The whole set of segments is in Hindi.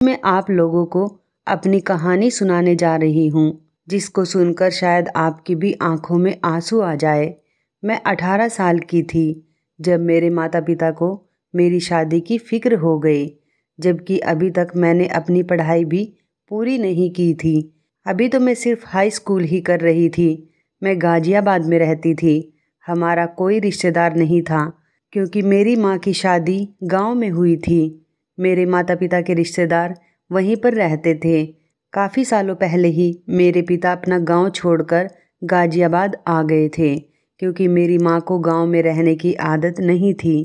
मैं आप लोगों को अपनी कहानी सुनाने जा रही हूँ, जिसको सुनकर शायद आपकी भी आंखों में आंसू आ जाए। मैं 18 साल की थी जब मेरे माता पिता को मेरी शादी की फिक्र हो गई, जबकि अभी तक मैंने अपनी पढ़ाई भी पूरी नहीं की थी। अभी तो मैं सिर्फ हाई स्कूल ही कर रही थी। मैं गाजियाबाद में रहती थी। हमारा कोई रिश्तेदार नहीं था, क्योंकि मेरी माँ की शादी गांव में हुई थी। मेरे माता पिता के रिश्तेदार वहीं पर रहते थे। काफ़ी सालों पहले ही मेरे पिता अपना गांव छोड़कर गाजियाबाद आ गए थे, क्योंकि मेरी माँ को गांव में रहने की आदत नहीं थी।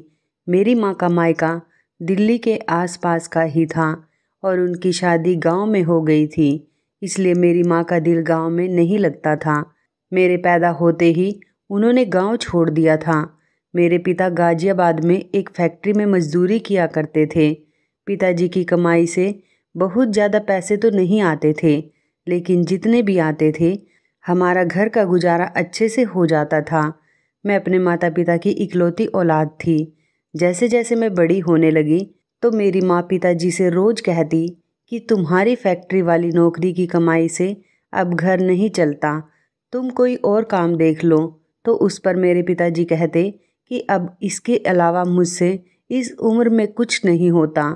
मेरी माँ का मायका दिल्ली के आसपास का ही था और उनकी शादी गांव में हो गई थी, इसलिए मेरी माँ का दिल गांव में नहीं लगता था। मेरे पैदा होते ही उन्होंने गांव छोड़ दिया था। मेरे पिता गाजियाबाद में एक फैक्ट्री में मजदूरी किया करते थे। पिताजी की कमाई से बहुत ज़्यादा पैसे तो नहीं आते थे, लेकिन जितने भी आते थे हमारा घर का गुजारा अच्छे से हो जाता था। मैं अपने माता पिता की इकलौती औलाद थी। जैसे जैसे मैं बड़ी होने लगी तो मेरी माँ पिताजी से रोज़ कहती कि तुम्हारी फैक्ट्री वाली नौकरी की कमाई से अब घर नहीं चलता, तुम कोई और काम देख लो। तो उस पर मेरे पिताजी कहते कि अब इसके अलावा मुझसे इस उम्र में कुछ नहीं होता।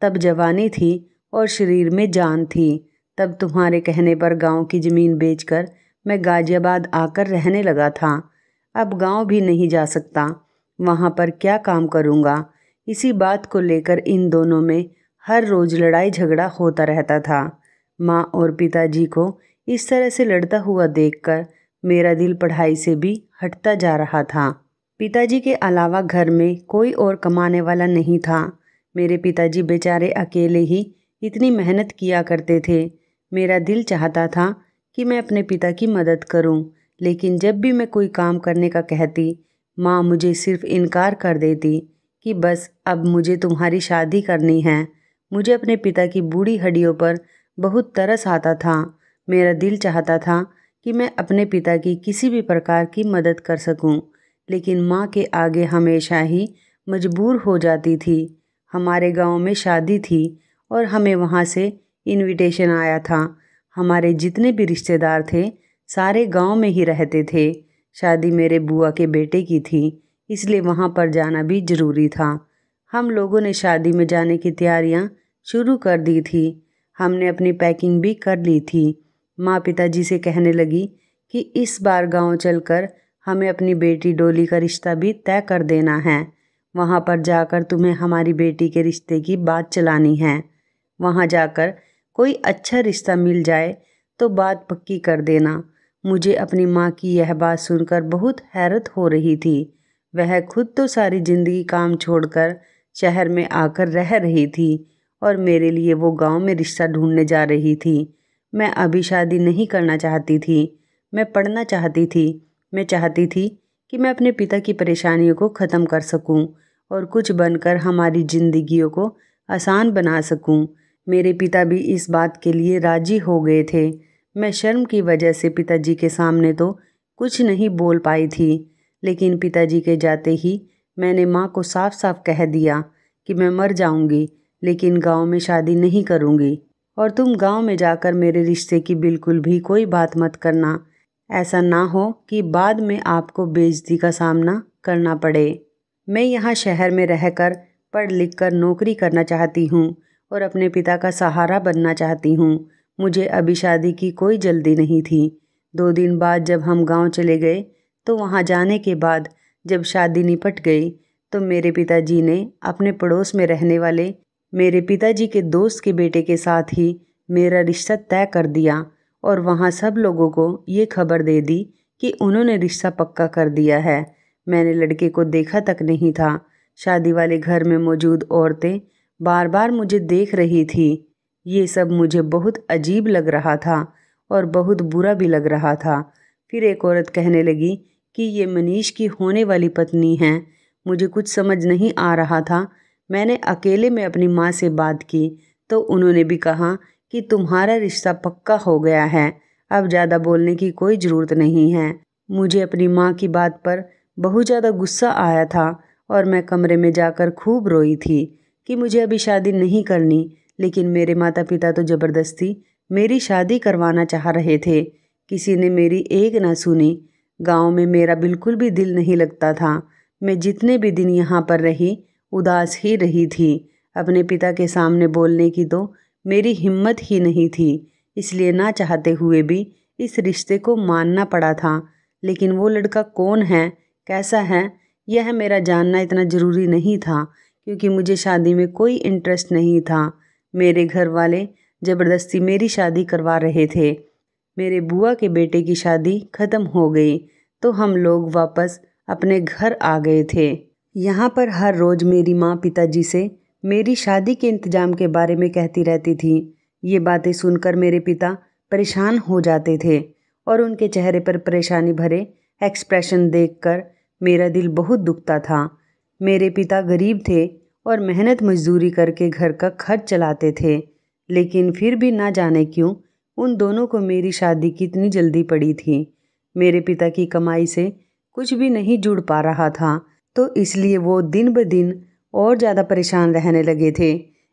तब जवानी थी और शरीर में जान थी। तब तुम्हारे कहने पर गांव की ज़मीन बेचकर मैं गाजियाबाद आकर रहने लगा था। अब गांव भी नहीं जा सकता, वहाँ पर क्या काम करूँगा। इसी बात को लेकर इन दोनों में हर रोज़ लड़ाई झगड़ा होता रहता था। माँ और पिताजी को इस तरह से लड़ता हुआ देखकर मेरा दिल पढ़ाई से भी हटता जा रहा था। पिताजी के अलावा घर में कोई और कमाने वाला नहीं था। मेरे पिताजी बेचारे अकेले ही इतनी मेहनत किया करते थे। मेरा दिल चाहता था कि मैं अपने पिता की मदद करूं, लेकिन जब भी मैं कोई काम करने का कहती, माँ मुझे सिर्फ इनकार कर देती कि बस अब मुझे तुम्हारी शादी करनी है। मुझे अपने पिता की बूढ़ी हड्डियों पर बहुत तरस आता था। मेरा दिल चाहता था कि मैं अपने पिता की किसी भी प्रकार की मदद कर सकूं, लेकिन माँ के आगे हमेशा ही मजबूर हो जाती थी। हमारे गांव में शादी थी और हमें वहाँ से इनविटेशन आया था। हमारे जितने भी रिश्तेदार थे सारे गांव में ही रहते थे। शादी मेरे बुआ के बेटे की थी, इसलिए वहाँ पर जाना भी ज़रूरी था। हम लोगों ने शादी में जाने की तैयारियाँ शुरू कर दी थी। हमने अपनी पैकिंग भी कर ली थी। माँ पिताजी से कहने लगी कि इस बार गांव चलकर हमें अपनी बेटी डोली का रिश्ता भी तय कर देना है। वहाँ पर जाकर तुम्हें हमारी बेटी के रिश्ते की बात चलानी है। वहाँ जाकर कोई अच्छा रिश्ता मिल जाए तो बात पक्की कर देना। मुझे अपनी माँ की यह बात सुनकर बहुत हैरत हो रही थी। वह खुद तो सारी ज़िंदगी काम छोड़कर शहर में आकर रह रही थी और मेरे लिए वो गांव में रिश्ता ढूंढने जा रही थी। मैं अभी शादी नहीं करना चाहती थी। मैं पढ़ना चाहती थी। मैं चाहती थी कि मैं अपने पिता की परेशानियों को ख़त्म कर सकूं और कुछ बनकर हमारी ज़िंदगियों को आसान बना सकूं। मेरे पिता भी इस बात के लिए राज़ी हो गए थे। मैं शर्म की वजह से पिताजी के सामने तो कुछ नहीं बोल पाई थी, लेकिन पिताजी के जाते ही मैंने माँ को साफ साफ कह दिया कि मैं मर जाऊंगी, लेकिन गांव में शादी नहीं करूंगी और तुम गांव में जाकर मेरे रिश्ते की बिल्कुल भी कोई बात मत करना। ऐसा ना हो कि बाद में आपको बेइज्जती का सामना करना पड़े। मैं यहाँ शहर में रहकर पढ़ लिख कर नौकरी करना चाहती हूँ और अपने पिता का सहारा बनना चाहती हूँ। मुझे अभी शादी की कोई जल्दी नहीं थी। 2 दिन बाद जब हम गांव चले गए तो वहाँ जाने के बाद जब शादी निपट गई तो मेरे पिताजी ने अपने पड़ोस में रहने वाले मेरे पिताजी के दोस्त के बेटे के साथ ही मेरा रिश्ता तय कर दिया और वहाँ सब लोगों को ये खबर दे दी कि उन्होंने रिश्ता पक्का कर दिया है। मैंने लड़के को देखा तक नहीं था। शादी वाले घर में मौजूद औरतें बार बार मुझे देख रही थी। ये सब मुझे बहुत अजीब लग रहा था और बहुत बुरा भी लग रहा था। फिर एक औरत कहने लगी कि ये मनीष की होने वाली पत्नी है। मुझे कुछ समझ नहीं आ रहा था। मैंने अकेले में अपनी माँ से बात की तो उन्होंने भी कहा कि तुम्हारा रिश्ता पक्का हो गया है, अब ज़्यादा बोलने की कोई ज़रूरत नहीं है। मुझे अपनी माँ की बात पर बहुत ज़्यादा गुस्सा आया था और मैं कमरे में जाकर खूब रोई थी कि मुझे अभी शादी नहीं करनी, लेकिन मेरे माता पिता तो ज़बरदस्ती मेरी शादी करवाना चाह रहे थे। किसी ने मेरी एक ना सुनी। गांव में मेरा बिल्कुल भी दिल नहीं लगता था। मैं जितने भी दिन यहाँ पर रही उदास ही रही थी। अपने पिता के सामने बोलने की तो मेरी हिम्मत ही नहीं थी, इसलिए ना चाहते हुए भी इस रिश्ते को मानना पड़ा था। लेकिन वो लड़का कौन है, कैसा है, यह मेरा जानना इतना ज़रूरी नहीं था, क्योंकि मुझे शादी में कोई इंटरेस्ट नहीं था। मेरे घर वाले ज़बरदस्ती मेरी शादी करवा रहे थे। मेरे बुआ के बेटे की शादी ख़त्म हो गई तो हम लोग वापस अपने घर आ गए थे। यहाँ पर हर रोज़ मेरी माँ पिताजी से मेरी शादी के इंतज़ाम के बारे में कहती रहती थी। ये बातें सुनकर मेरे पिता परेशान हो जाते थे और उनके चेहरे पर परेशानी भरे एक्सप्रेशन देखकर मेरा दिल बहुत दुखता था। मेरे पिता गरीब थे और मेहनत मजदूरी करके घर का खर्च चलाते थे, लेकिन फिर भी ना जाने क्यों उन दोनों को मेरी शादी कितनी जल्दी पड़ी थी। मेरे पिता की कमाई से कुछ भी नहीं जुड़ पा रहा था, तो इसलिए वो दिन ब दिन और ज़्यादा परेशान रहने लगे थे।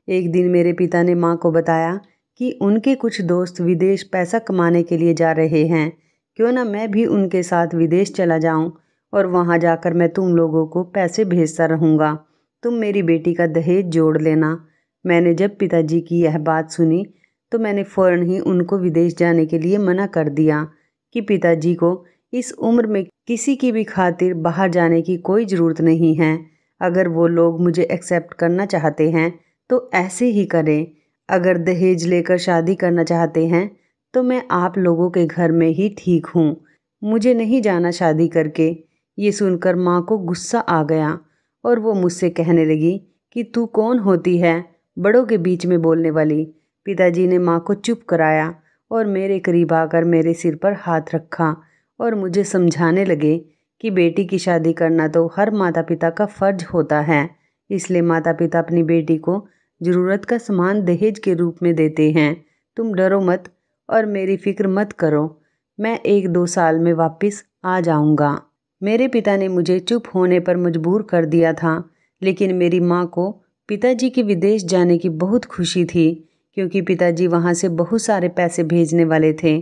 एक दिन मेरे पिता ने माँ को बताया कि उनके कुछ दोस्त विदेश पैसा कमाने के लिए जा रहे हैं, क्यों ना मैं भी उनके साथ विदेश चला जाऊं और वहां जाकर मैं तुम लोगों को पैसे भेजता रहूँगा। तुम मेरी बेटी का दहेज जोड़ लेना। मैंने जब पिताजी की यह बात सुनी तो मैंने फ़ौरन ही उनको विदेश जाने के लिए मना कर दिया कि पिताजी को इस उम्र में किसी की भी खातिर बाहर जाने की कोई ज़रूरत नहीं है। अगर वो लोग मुझे एक्सेप्ट करना चाहते हैं तो ऐसे ही करें। अगर दहेज लेकर शादी करना चाहते हैं तो मैं आप लोगों के घर में ही ठीक हूँ, मुझे नहीं जाना शादी करके। ये सुनकर माँ को गुस्सा आ गया और वो मुझसे कहने लगी कि तू कौन होती है बड़ों के बीच में बोलने वाली। पिताजी ने माँ को चुप कराया और मेरे करीब आकर मेरे सिर पर हाथ रखा और मुझे समझाने लगे कि बेटी की शादी करना तो हर माता पिता का फ़र्ज होता है, इसलिए माता पिता अपनी बेटी को ज़रूरत का सामान दहेज के रूप में देते हैं। तुम डरो मत और मेरी फ़िक्र मत करो, मैं 1-2 साल में वापस आ जाऊंगा। मेरे पिता ने मुझे चुप होने पर मजबूर कर दिया था, लेकिन मेरी माँ को पिताजी के विदेश जाने की बहुत खुशी थी, क्योंकि पिताजी वहाँ से बहुत सारे पैसे भेजने वाले थे।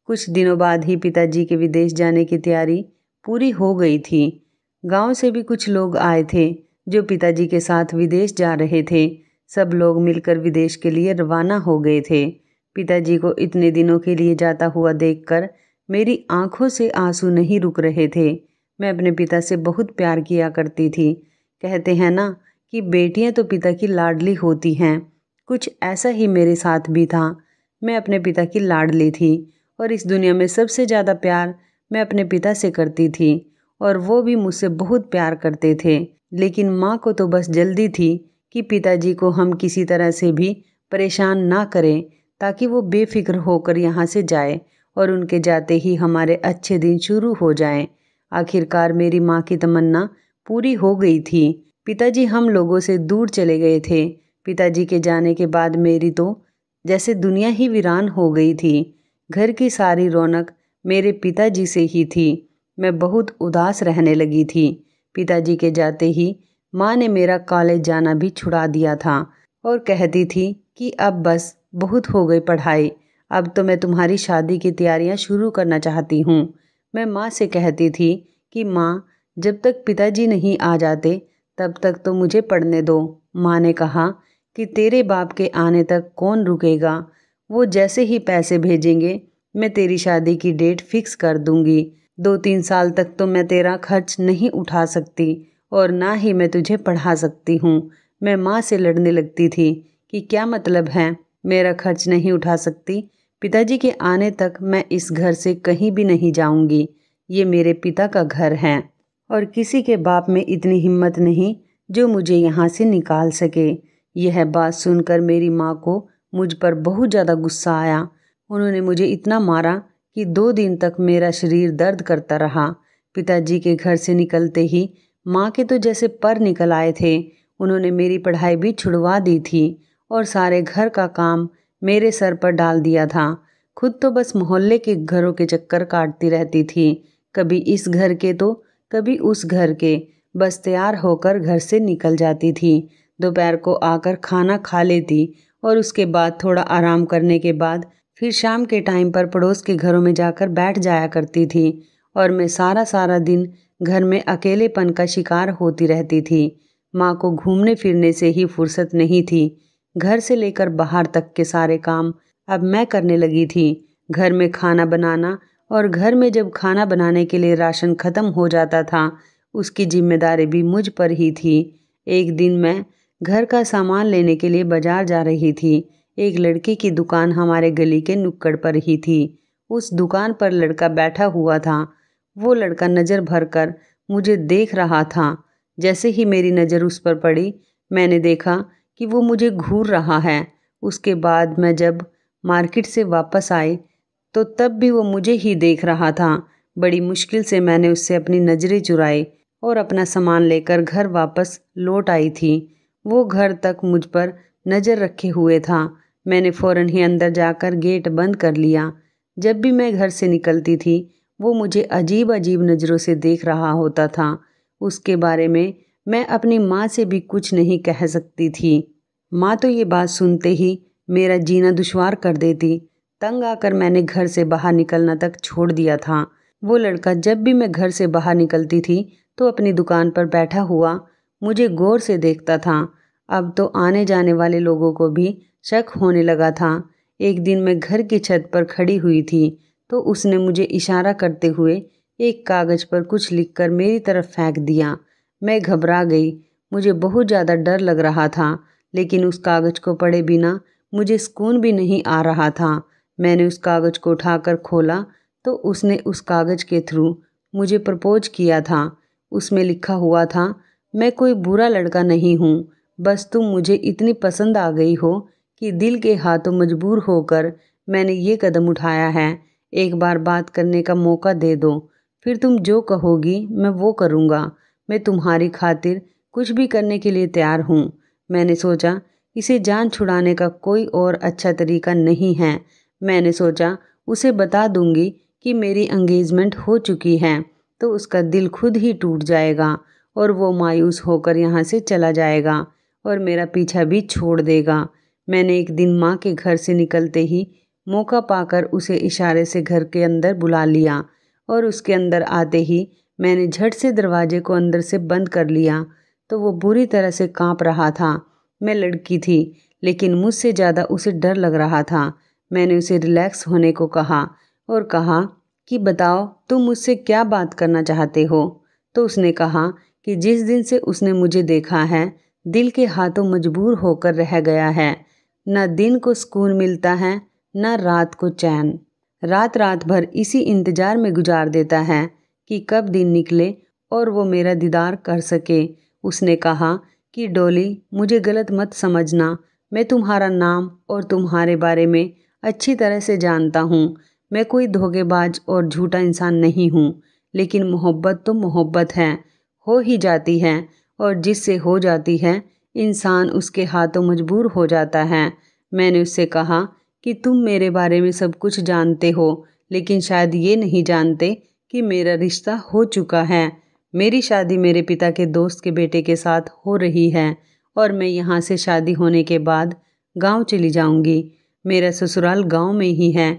कुछ दिनों बाद ही पिताजी के विदेश जाने की तैयारी पूरी हो गई थी। गांव से भी कुछ लोग आए थे जो पिताजी के साथ विदेश जा रहे थे। सब लोग मिलकर विदेश के लिए रवाना हो गए थे। पिताजी को इतने दिनों के लिए जाता हुआ देखकर मेरी आंखों से आंसू नहीं रुक रहे थे। मैं अपने पिता से बहुत प्यार किया करती थी। कहते हैं ना कि बेटियां तो पिता की लाडली होती हैं, कुछ ऐसा ही मेरे साथ भी था। मैं अपने पिता की लाडली थी और इस दुनिया में सबसे ज़्यादा प्यार मैं अपने पिता से करती थी और वो भी मुझसे बहुत प्यार करते थे। लेकिन माँ को तो बस जल्दी थी कि पिताजी को हम किसी तरह से भी परेशान ना करें, ताकि वो बेफिक्र होकर यहाँ से जाए और उनके जाते ही हमारे अच्छे दिन शुरू हो जाएं। आखिरकार मेरी माँ की तमन्ना पूरी हो गई थी। पिताजी हम लोगों से दूर चले गए थे। पिताजी के जाने के बाद मेरी तो जैसे दुनिया ही वीरान हो गई थी। घर की सारी रौनक मेरे पिताजी से ही थी। मैं बहुत उदास रहने लगी थी। पिताजी के जाते ही माँ ने मेरा कॉलेज जाना भी छुड़ा दिया था और कहती थी कि अब बस बहुत हो गई पढ़ाई, अब तो मैं तुम्हारी शादी की तैयारियां शुरू करना चाहती हूँ। मैं माँ से कहती थी कि माँ, जब तक पिताजी नहीं आ जाते तब तक तो मुझे पढ़ने दो। माँ ने कहा कि तेरे बाप के आने तक कौन रुकेगा, वो जैसे ही पैसे भेजेंगे मैं तेरी शादी की डेट फिक्स कर दूंगी। 2-3 साल तक तो मैं तेरा खर्च नहीं उठा सकती और ना ही मैं तुझे पढ़ा सकती हूँ। मैं माँ से लड़ने लगती थी कि क्या मतलब है मेरा खर्च नहीं उठा सकती, पिताजी के आने तक मैं इस घर से कहीं भी नहीं जाऊंगी। ये मेरे पिता का घर है और किसी के बाप में इतनी हिम्मत नहीं जो मुझे यहाँ से निकाल सके। यह बात सुनकर मेरी माँ को मुझ पर बहुत ज़्यादा गुस्सा आया। उन्होंने मुझे इतना मारा कि 2 दिन तक मेरा शरीर दर्द करता रहा। पिताजी के घर से निकलते ही माँ के तो जैसे पर निकल आए थे। उन्होंने मेरी पढ़ाई भी छुड़वा दी थी और सारे घर का काम मेरे सर पर डाल दिया था। खुद तो बस मोहल्ले के घरों के चक्कर काटती रहती थी, कभी इस घर के तो कभी उस घर के। बस तैयार होकर घर से निकल जाती थी। दोपहर को आकर खाना खा लेती और उसके बाद थोड़ा आराम करने के बाद फिर शाम के टाइम पर पड़ोस के घरों में जाकर बैठ जाया करती थी और मैं सारा सारा दिन घर में अकेलेपन का शिकार होती रहती थी। माँ को घूमने फिरने से ही फुर्सत नहीं थी। घर से लेकर बाहर तक के सारे काम अब मैं करने लगी थी। घर में खाना बनाना और घर में जब खाना बनाने के लिए राशन ख़त्म हो जाता था उसकी जिम्मेदारी भी मुझ पर ही थी। एक दिन मैं घर का सामान लेने के लिए बाजार जा रही थी। एक लड़के की दुकान हमारे गली के नुक्कड़ पर ही थी। उस दुकान पर लड़का बैठा हुआ था। वो लड़का नज़र भरकर मुझे देख रहा था। जैसे ही मेरी नज़र उस पर पड़ी मैंने देखा कि वो मुझे घूर रहा है। उसके बाद मैं जब मार्केट से वापस आई तो तब भी वो मुझे ही देख रहा था। बड़ी मुश्किल से मैंने उससे अपनी नज़रें चुराई और अपना सामान लेकर घर वापस लौट आई थी। वो घर तक मुझ पर नज़र रखे हुए था। मैंने फ़ौरन ही अंदर जाकर गेट बंद कर लिया। जब भी मैं घर से निकलती थी वो मुझे अजीब अजीब नज़रों से देख रहा होता था। उसके बारे में मैं अपनी माँ से भी कुछ नहीं कह सकती थी। माँ तो ये बात सुनते ही मेरा जीना दुश्वार कर देती। तंग आकर मैंने घर से बाहर निकलना तक छोड़ दिया था। वो लड़का जब भी मैं घर से बाहर निकलती थी तो अपनी दुकान पर बैठा हुआ मुझे गौर से देखता था। अब तो आने जाने वाले लोगों को भी शक होने लगा था। एक दिन मैं घर की छत पर खड़ी हुई थी तो उसने मुझे इशारा करते हुए एक कागज़ पर कुछ लिखकर मेरी तरफ फेंक दिया। मैं घबरा गई। मुझे बहुत ज़्यादा डर लग रहा था, लेकिन उस कागज़ को पढ़े बिना मुझे सुकून भी नहीं आ रहा था। मैंने उस कागज़ को उठाकर खोला तो उसने उस कागज़ के थ्रू मुझे प्रपोज किया था। उसमें लिखा हुआ था, मैं कोई बुरा लड़का नहीं हूँ, बस तुम मुझे इतनी पसंद आ गई हो कि दिल के हाथों मजबूर होकर मैंने ये कदम उठाया है। एक बार बात करने का मौका दे दो, फिर तुम जो कहोगी मैं वो करूँगा। मैं तुम्हारी खातिर कुछ भी करने के लिए तैयार हूँ। मैंने सोचा इसे जान छुड़ाने का कोई और अच्छा तरीका नहीं है। मैंने सोचा उसे बता दूंगी कि मेरी एंगेजमेंट हो चुकी है तो उसका दिल खुद ही टूट जाएगा और वो मायूस होकर यहाँ से चला जाएगा और मेरा पीछा भी छोड़ देगा। मैंने एक दिन माँ के घर से निकलते ही मौका पाकर उसे इशारे से घर के अंदर बुला लिया और उसके अंदर आते ही मैंने झट से दरवाजे को अंदर से बंद कर लिया तो वो बुरी तरह से काँप रहा था। मैं लड़की थी लेकिन मुझसे ज़्यादा उसे डर लग रहा था। मैंने उसे रिलैक्स होने को कहा और कहा कि बताओ तुम मुझसे क्या बात करना चाहते हो। तो उसने कहा कि जिस दिन से उसने मुझे देखा है दिल के हाथों मजबूर होकर रह गया है। न दिन को सुकून मिलता है न रात को चैन। रात रात भर इसी इंतज़ार में गुजार देता है कि कब दिन निकले और वो मेरा दीदार कर सके। उसने कहा कि डॉली मुझे गलत मत समझना, मैं तुम्हारा नाम और तुम्हारे बारे में अच्छी तरह से जानता हूँ। मैं कोई धोखेबाज और झूठा इंसान नहीं हूँ, लेकिन मोहब्बत तो मोहब्बत है, हो ही जाती है और जिससे हो जाती है इंसान उसके हाथों मजबूर हो जाता है। मैंने उससे कहा कि तुम मेरे बारे में सब कुछ जानते हो, लेकिन शायद ये नहीं जानते कि मेरा रिश्ता हो चुका है। मेरी शादी मेरे पिता के दोस्त के बेटे के साथ हो रही है और मैं यहाँ से शादी होने के बाद गांव चली जाऊंगी। मेरा ससुराल गांव में ही है।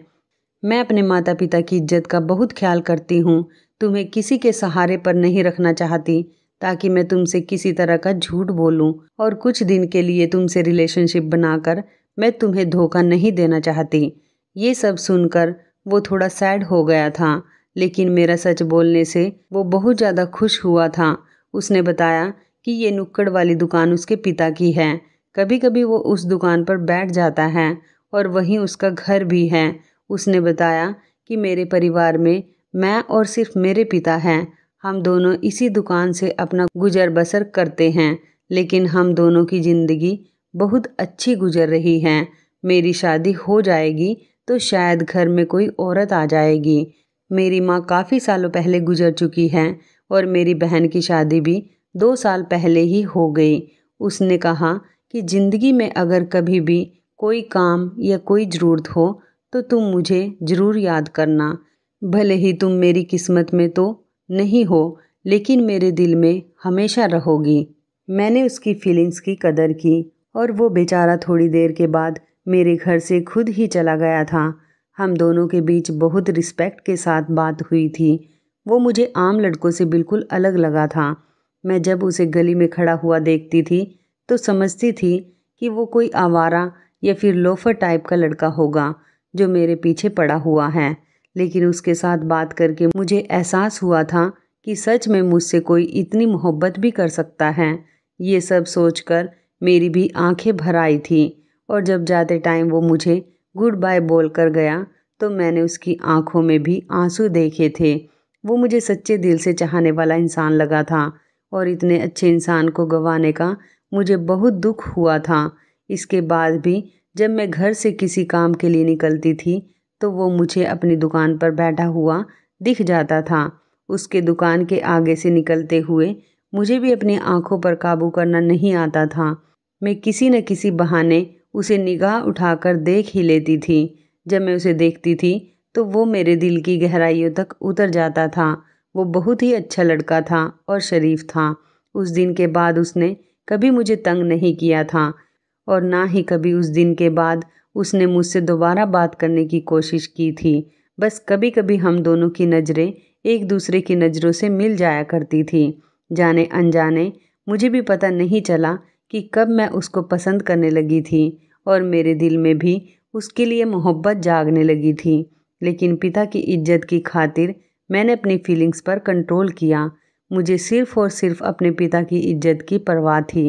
मैं अपने माता पिता की इज्जत का बहुत ख्याल करती हूँ। तुम्हें किसी के सहारे पर नहीं रखना चाहती ताकि मैं तुमसे किसी तरह का झूठ बोलूँ और कुछ दिन के लिए तुमसे रिलेशनशिप बनाकर मैं तुम्हें धोखा नहीं देना चाहती। ये सब सुनकर वो थोड़ा सैड हो गया था, लेकिन मेरा सच बोलने से वो बहुत ज़्यादा खुश हुआ था। उसने बताया कि ये नुक्कड़ वाली दुकान उसके पिता की है। कभी कभी वो उस दुकान पर बैठ जाता है और वहीं उसका घर भी है। उसने बताया कि मेरे परिवार में मैं और सिर्फ मेरे पिता हैं। हम दोनों इसी दुकान से अपना गुजर बसर करते हैं, लेकिन हम दोनों की ज़िंदगी बहुत अच्छी गुजर रही है। मेरी शादी हो जाएगी तो शायद घर में कोई औरत आ जाएगी। मेरी माँ काफ़ी सालों पहले गुजर चुकी है और मेरी बहन की शादी भी 2 साल पहले ही हो गई। उसने कहा कि ज़िंदगी में अगर कभी भी कोई काम या कोई ज़रूरत हो तो तुम मुझे ज़रूर याद करना। भले ही तुम मेरी किस्मत में तो नहीं हो, लेकिन मेरे दिल में हमेशा रहोगी। मैंने उसकी फीलिंग्स की कदर की और वो बेचारा थोड़ी देर के बाद मेरे घर से खुद ही चला गया था। हम दोनों के बीच बहुत रिस्पेक्ट के साथ बात हुई थी। वो मुझे आम लड़कों से बिल्कुल अलग लगा था। मैं जब उसे गली में खड़ा हुआ देखती थी तो समझती थी कि वो कोई आवारा या फिर लोफर टाइप का लड़का होगा जो मेरे पीछे पड़ा हुआ है। लेकिन उसके साथ बात करके मुझे एहसास हुआ था कि सच में मुझसे कोई इतनी मोहब्बत भी कर सकता है। ये सब सोचकर मेरी भी आंखें भर आई थी और जब जाते टाइम वो मुझे गुड बाय बोल कर गया तो मैंने उसकी आंखों में भी आंसू देखे थे। वो मुझे सच्चे दिल से चाहने वाला इंसान लगा था और इतने अच्छे इंसान को गंवाने का मुझे बहुत दुख हुआ था। इसके बाद भी जब मैं घर से किसी काम के लिए निकलती थी तो वो मुझे अपनी दुकान पर बैठा हुआ दिख जाता था। उसके दुकान के आगे से निकलते हुए मुझे भी अपनी आंखों पर काबू करना नहीं आता था। मैं किसी न किसी बहाने उसे निगाह उठाकर देख ही लेती थी। जब मैं उसे देखती थी तो वो मेरे दिल की गहराइयों तक उतर जाता था। वो बहुत ही अच्छा लड़का था और शरीफ था। उस दिन के बाद उसने कभी मुझे तंग नहीं किया था और ना ही कभी उस दिन के बाद उसने मुझसे दोबारा बात करने की कोशिश की थी। बस कभी कभी हम दोनों की नज़रें एक दूसरे की नज़रों से मिल जाया करती थी। जाने अनजाने मुझे भी पता नहीं चला कि कब मैं उसको पसंद करने लगी थी और मेरे दिल में भी उसके लिए मोहब्बत जागने लगी थी। लेकिन पिता की इज्जत की खातिर मैंने अपनी फीलिंग्स पर कंट्रोल किया। मुझे सिर्फ़ और सिर्फ अपने पिता की इज्जत की परवाह थी।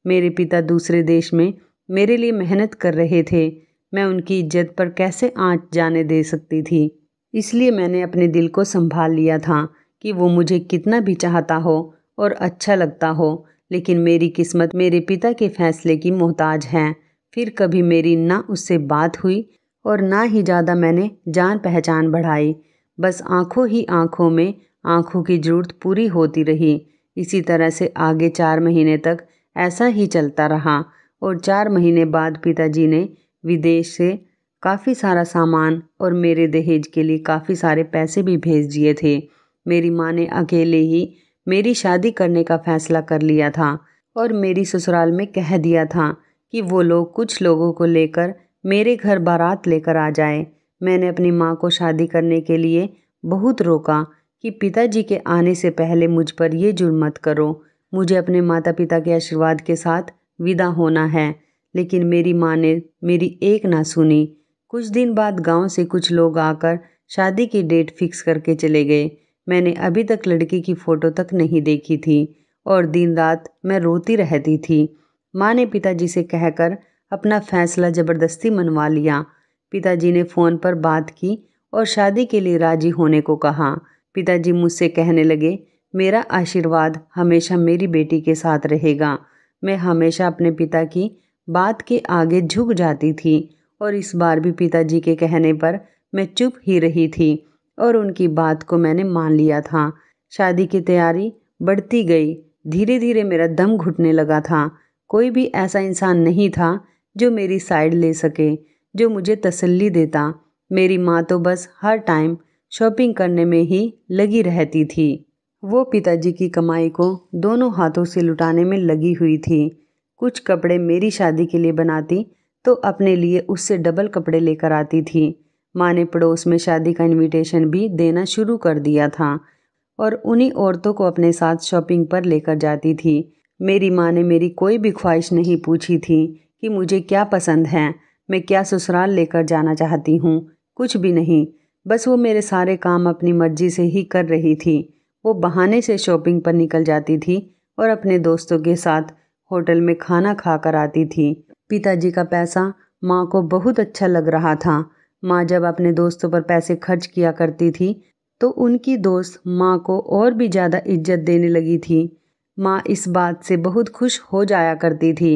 मेरे पिता दूसरे देश में मेरे लिए मेहनत कर रहे थे। मैं उनकी इज्जत पर कैसे आँच जाने दे सकती थी। इसलिए मैंने अपने दिल को संभाल लिया था कि वो मुझे कितना भी चाहता हो और अच्छा लगता हो, लेकिन मेरी किस्मत मेरे पिता के फैसले की मोहताज है। फिर कभी मेरी ना उससे बात हुई और ना ही ज़्यादा मैंने जान पहचान बढ़ाई। बस आंखों ही आंखों में आंखों की ज़रूरत पूरी होती रही। इसी तरह से आगे 4 महीने तक ऐसा ही चलता रहा और 4 महीने बाद पिताजी ने विदेश से काफ़ी सारा सामान और मेरे दहेज के लिए काफ़ी सारे पैसे भी भेज दिए थे। मेरी माँ ने अकेले ही मेरी शादी करने का फ़ैसला कर लिया था और मेरी ससुराल में कह दिया था कि वो लोग कुछ लोगों को लेकर मेरे घर बारात लेकर आ जाए। मैंने अपनी माँ को शादी करने के लिए बहुत रोका कि पिताजी के आने से पहले मुझ पर ये जुर्म मत करो, मुझे अपने माता पिता के आशीर्वाद के साथ विदा होना है। लेकिन मेरी माँ ने मेरी एक ना सुनी। कुछ दिन बाद गांव से कुछ लोग आकर शादी की डेट फिक्स करके चले गए। मैंने अभी तक लड़की की फ़ोटो तक नहीं देखी थी और दिन रात मैं रोती रहती थी। माँ ने पिताजी से कहकर अपना फ़ैसला ज़बरदस्ती मनवा लिया। पिताजी ने फ़ोन पर बात की और शादी के लिए राज़ी होने को कहा। पिताजी मुझसे कहने लगे, मेरा आशीर्वाद हमेशा मेरी बेटी के साथ रहेगा। मैं हमेशा अपने पिता की बात के आगे झुक जाती थी और इस बार भी पिताजी के कहने पर मैं चुप ही रही थी और उनकी बात को मैंने मान लिया था। शादी की तैयारी बढ़ती गई। धीरे धीरे मेरा दम घुटने लगा था। कोई भी ऐसा इंसान नहीं था जो मेरी साइड ले सके, जो मुझे तसल्ली देता। मेरी माँ तो बस हर टाइम शॉपिंग करने में ही लगी रहती थी। वो पिताजी की कमाई को दोनों हाथों से लुटाने में लगी हुई थी। कुछ कपड़े मेरी शादी के लिए बनाती तो अपने लिए उससे डबल कपड़े लेकर आती थी। माँ ने पड़ोस में शादी का इनविटेशन भी देना शुरू कर दिया था और उन्हीं औरतों को अपने साथ शॉपिंग पर लेकर जाती थी। मेरी माँ ने मेरी कोई भी ख्वाहिश नहीं पूछी थी कि मुझे क्या पसंद है, मैं क्या ससुराल लेकर जाना चाहती हूँ, कुछ भी नहीं। बस वो मेरे सारे काम अपनी मर्जी से ही कर रही थी। वो बहाने से शॉपिंग पर निकल जाती थी और अपने दोस्तों के साथ होटल में खाना खा कर आती थी। पिताजी का पैसा माँ को बहुत अच्छा लग रहा था। माँ जब अपने दोस्तों पर पैसे खर्च किया करती थी तो उनकी दोस्त माँ को और भी ज़्यादा इज्जत देने लगी थी। माँ इस बात से बहुत खुश हो जाया करती थी।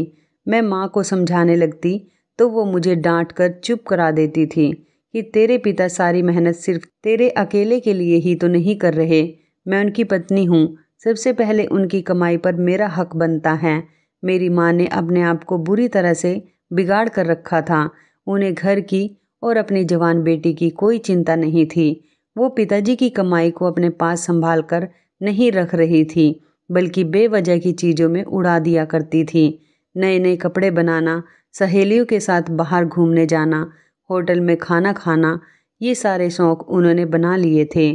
मैं माँ को समझाने लगती तो वो मुझे डांट कर चुप करा देती थी कि तेरे पिता सारी मेहनत सिर्फ तेरे अकेले के लिए ही तो नहीं कर रहे। मैं उनकी पत्नी हूँ, सबसे पहले उनकी कमाई पर मेरा हक बनता है। मेरी माँ ने अपने आप को बुरी तरह से बिगाड़ कर रखा था। उन्हें घर की और अपनी जवान बेटी की कोई चिंता नहीं थी। वो पिताजी की कमाई को अपने पास संभाल कर नहीं रख रही थी, बल्कि बेवजह की चीज़ों में उड़ा दिया करती थी। नए नए कपड़े बनाना, सहेलियों के साथ बाहर घूमने जाना, होटल में खाना खाना, ये सारे शौक़ उन्होंने बना लिए थे।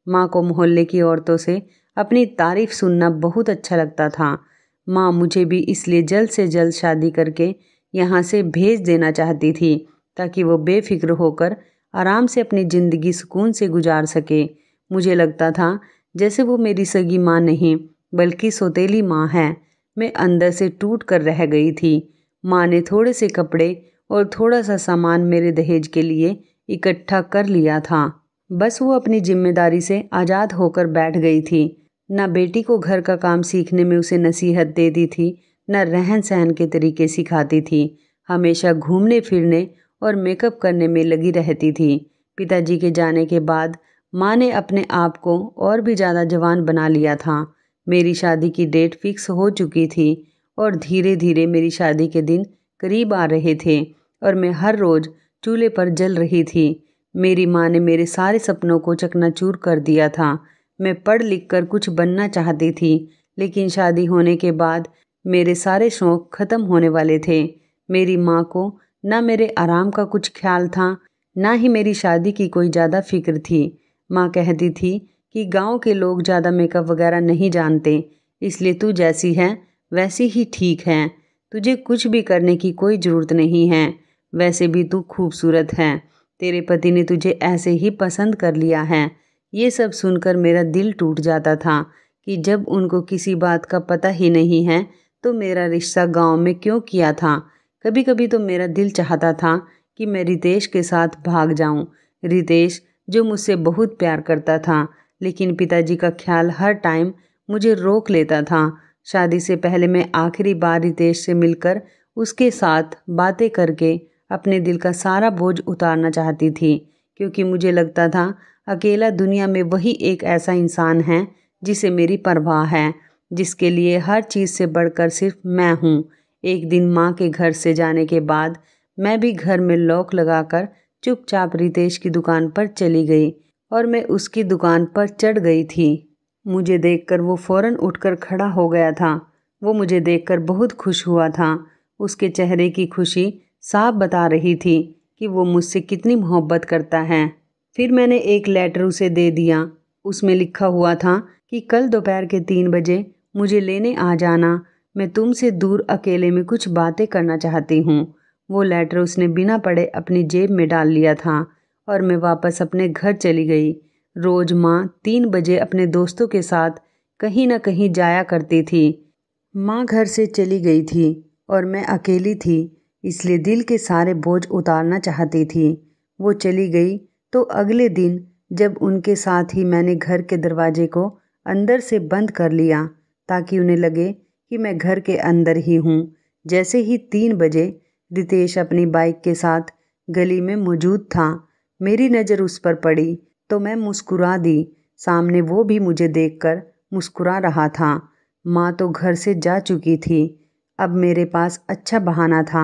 माँ को मोहल्ले की औरतों से अपनी तारीफ़ सुनना बहुत अच्छा लगता था। माँ मुझे भी इसलिए जल्द से जल्द शादी करके यहाँ से भेज देना चाहती थी ताकि वो बेफिक्र होकर आराम से अपनी ज़िंदगी सुकून से गुजार सके। मुझे लगता था जैसे वो मेरी सगी माँ नहीं बल्कि सौतेली माँ है। मैं अंदर से टूट कर रह गई थी। माँ ने थोड़े से कपड़े और थोड़ा सा सामान मेरे दहेज के लिए इकट्ठा कर लिया था। बस वो अपनी जिम्मेदारी से आज़ाद होकर बैठ गई थी। न बेटी को घर का काम सीखने में उसे नसीहत देती थी, न रहन सहन के तरीके सिखाती थी। हमेशा घूमने फिरने और मेकअप करने में लगी रहती थी। पिताजी के जाने के बाद माँ ने अपने आप को और भी ज़्यादा जवान बना लिया था। मेरी शादी की डेट फिक्स हो चुकी थी और धीरे धीरे मेरी शादी के दिन करीब आ रहे थे और मैं हर रोज़ चूल्हे पर जल रही थी। मेरी माँ ने मेरे सारे सपनों को चकनाचूर कर दिया था। मैं पढ़ लिख कर कुछ बनना चाहती थी, लेकिन शादी होने के बाद मेरे सारे शौक़ ख़त्म होने वाले थे। मेरी माँ को ना मेरे आराम का कुछ ख्याल था, ना ही मेरी शादी की कोई ज़्यादा फिक्र थी। माँ कहती थी कि गांव के लोग ज़्यादा मेकअप वगैरह नहीं जानते, इसलिए तू जैसी है वैसी ही ठीक है। तुझे कुछ भी करने की कोई ज़रूरत नहीं है। वैसे भी तू खूबसूरत है। तेरे पति ने तुझे ऐसे ही पसंद कर लिया है। ये सब सुनकर मेरा दिल टूट जाता था कि जब उनको किसी बात का पता ही नहीं है तो मेरा रिश्ता गांव में क्यों किया था। कभी कभी तो मेरा दिल चाहता था कि मैं रितेश के साथ भाग जाऊं। रितेश जो मुझसे बहुत प्यार करता था, लेकिन पिताजी का ख्याल हर टाइम मुझे रोक लेता था। शादी से पहले मैं आखिरी बार रितेश से मिलकर उसके साथ बातें करके अपने दिल का सारा बोझ उतारना चाहती थी, क्योंकि मुझे लगता था अकेला दुनिया में वही एक ऐसा इंसान है जिसे मेरी परवाह है, जिसके लिए हर चीज़ से बढ़कर सिर्फ मैं हूँ। एक दिन माँ के घर से जाने के बाद मैं भी घर में लॉक लगाकर चुपचाप रितेश की दुकान पर चली गई और मैं उसकी दुकान पर चढ़ गई थी। मुझे देखकर वो फ़ौरन उठकर खड़ा हो गया था। वो मुझे देखकर बहुत खुश हुआ था। उसके चेहरे की खुशी साफ बता रही थी कि वो मुझसे कितनी मोहब्बत करता है। फिर मैंने एक लेटर उसे दे दिया। उसमें लिखा हुआ था कि कल दोपहर के 3 बजे मुझे लेने आ जाना। मैं तुमसे दूर अकेले में कुछ बातें करना चाहती हूँ। वो लेटर उसने बिना पढ़े अपनी जेब में डाल लिया था और मैं वापस अपने घर चली गई। रोज़ माँ 3 बजे अपने दोस्तों के साथ कहीं न कहीं जाया करती थी। माँ घर से चली गई थी और मैं अकेली थी, इसलिए दिल के सारे बोझ उतारना चाहती थी। वो चली गई तो अगले दिन जब उनके साथ ही मैंने घर के दरवाजे को अंदर से बंद कर लिया ताकि उन्हें लगे कि मैं घर के अंदर ही हूँ। जैसे ही 3 बजे रितेश अपनी बाइक के साथ गली में मौजूद था। मेरी नज़र उस पर पड़ी तो मैं मुस्कुरा दी। सामने वो भी मुझे देखकर मुस्कुरा रहा था। माँ तो घर से जा चुकी थी। अब मेरे पास अच्छा बहाना था।